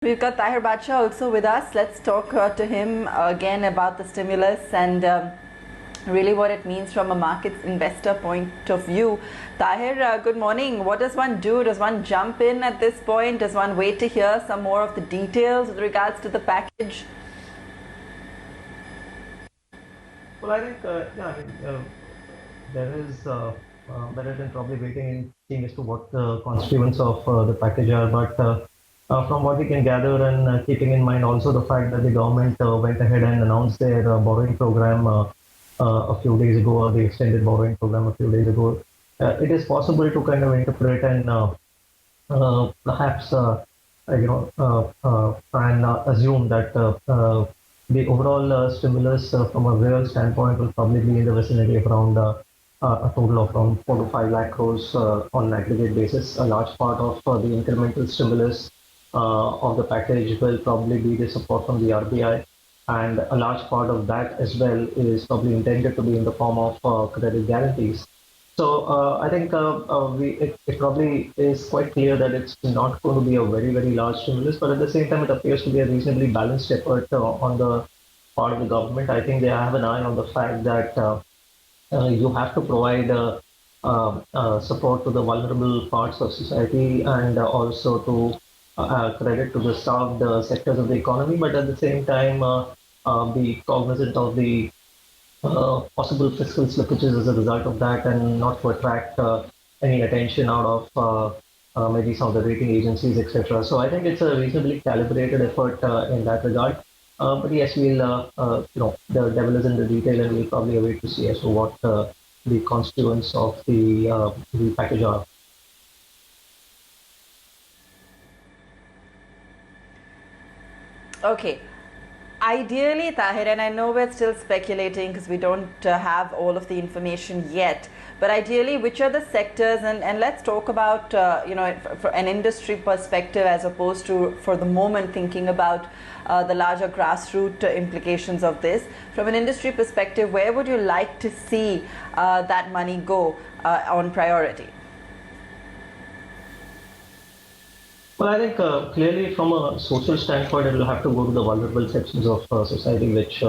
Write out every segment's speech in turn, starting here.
We've got Teher Badshah also with us. Let's talk to him again about the stimulus and really what it means from a markets investor point of view. Teher, good morning. What does one do? Does one jump in at this point? Does one wait to hear some more of the details with regards to the package? Well, I think, there is better than probably waiting and seeing as to what the constituents of the package are. But from what we can gather, and keeping in mind also the fact that the government went ahead and announced their borrowing program a few days ago, or the extended borrowing program a few days ago, it is possible to kind of interpret and perhaps try and assume that the overall stimulus from a real standpoint will probably be in the vicinity of around a total of around 4 to 5 lakh crores on an aggregate basis. A large part of the incremental stimulus of the package will probably be the support from the RBI, and a large part of that as well is probably intended to be in the form of credit guarantees. So I think it probably is quite clear that it's not going to be a very, very large stimulus, but at the same time, it appears to be a reasonably balanced effort on the part of the government. I think they have an eye on the fact that you have to provide support to the vulnerable parts of society, and also to credit to the starved sectors of the economy, but at the same time, be cognizant of the possible fiscal slippages as a result of that, and not to attract any attention out of maybe some of the rating agencies, etc. So I think it's a reasonably calibrated effort in that regard. But yes, the devil is in the detail, and we'll probably await to see as to what the constituents of the package are. Okay. Ideally, Teher, and I know we're still speculating because we don't have all of the information yet, but ideally, which are the sectors, and let's talk about, for an industry perspective as opposed to, for the moment, thinking about the larger grassroots implications of this. From an industry perspective, where would you like to see that money go on priority? Well, I think clearly from a social standpoint, it will have to go to the vulnerable sections of society, which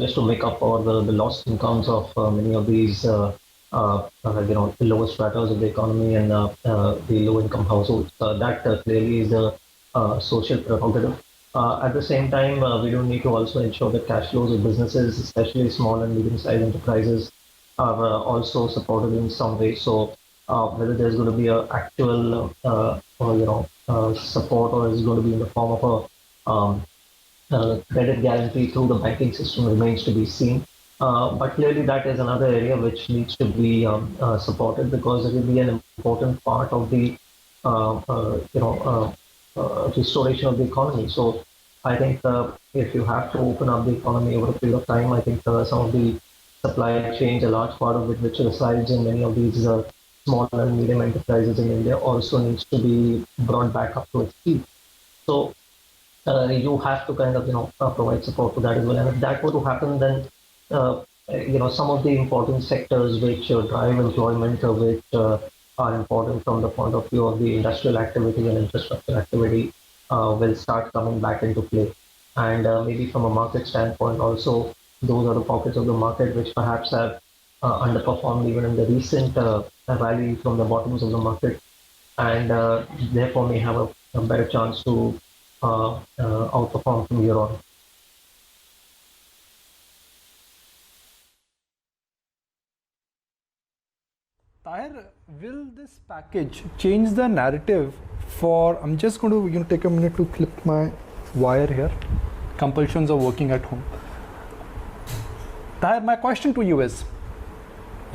just to make up for the lost incomes of many of these, the lower stratas of the economy, and the low-income households. That clearly is a social prerogative. At the same time, we do need to also ensure that cash flows of businesses, especially small and medium-sized enterprises, are also supported in some way. So whether there's going to be an actual support, or is going to be in the form of credit guarantee through the banking system, remains to be seen. But clearly, that is another area which needs to be supported, because it will be an important part of the restoration of the economy. So I think if you have to open up the economy over a period of time, I think some of the supply chains, a large part of it which resides in many of these small and medium enterprises in India, also needs to be brought back up to its feet. So you have to kind of provide support to that as well. And if that were to happen, then some of the important sectors which drive employment, which are important from the point of view of the industrial activity and infrastructure activity, will start coming back into play. And maybe from a market standpoint also, those are the pockets of the market which perhaps have underperformed even in the recent rally from the bottoms of the market, and therefore may have a better chance to outperform from here on. Teher, will this package change the narrative for, I'm just going to take a minute to clip my wire here. Compulsions of working at home. Teher, my question to you is,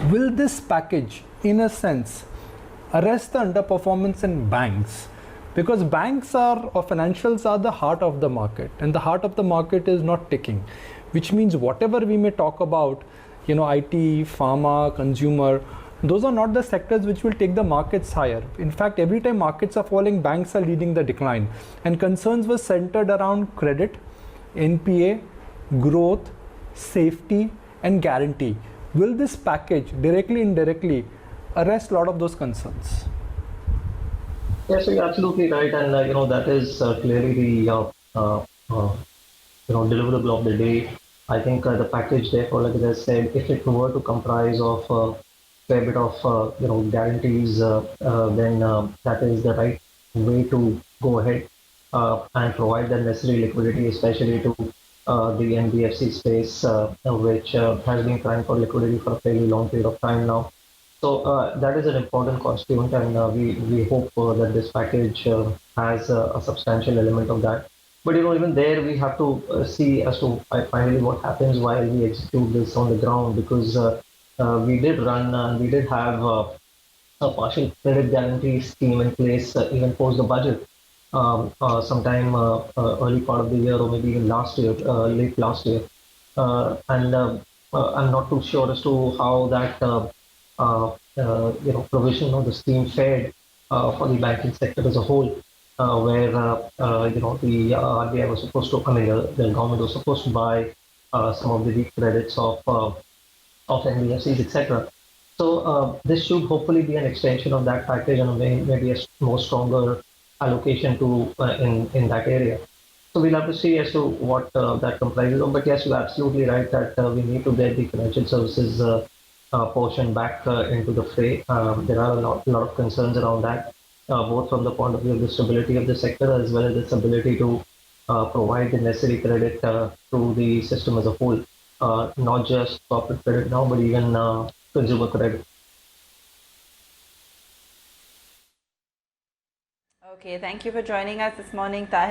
will this package, in a sense, arrest the underperformance in banks? Because banks or financials are the heart of the market, and the heart of the market is not ticking, which means whatever we may talk about, IT, pharma, consumer, those are not the sectors which will take the markets higher. In fact, every time markets are falling, banks are leading the decline. And concerns were centered around credit, NPA, growth, safety, and guarantee. Will this package, directly, indirectly, arrest a lot of those concerns? Yes, so you're absolutely right, and that is clearly the deliverable of the day. I think the package, therefore, like I said, if it were to comprise of fair bit of guarantees, then that is the right way to go ahead and provide the necessary liquidity, especially to the NBFC space, which has been crying for liquidity for a fairly long period of time now. So that is an important constituent, and we hope that this package has a substantial element of that. But even there, we have to see as to finally what happens while we execute this on the ground, because we did run and we did have a partial credit guarantee scheme in place even post the budget, sometime early part of the year, or maybe even last year, late last year. And I'm not too sure as to how that provision of the scheme fared for the banking sector as a whole, where the RBI was supposed to, I mean, the government was supposed to buy some of the weak credits of NBFCs, etc. So this should hopefully be an extension of that package, and maybe a more stronger allocation to in that area. So we'll have to see as to what that comprises of. But yes, you're absolutely right that we need to get the financial services portion back into the fray. There are a lot of concerns around that, both from the point of view of the stability of the sector as well as its ability to provide the necessary credit to the system as a whole, not just corporate credit now, but even consumer credit. Okay, thank you for joining us this morning, Tahir.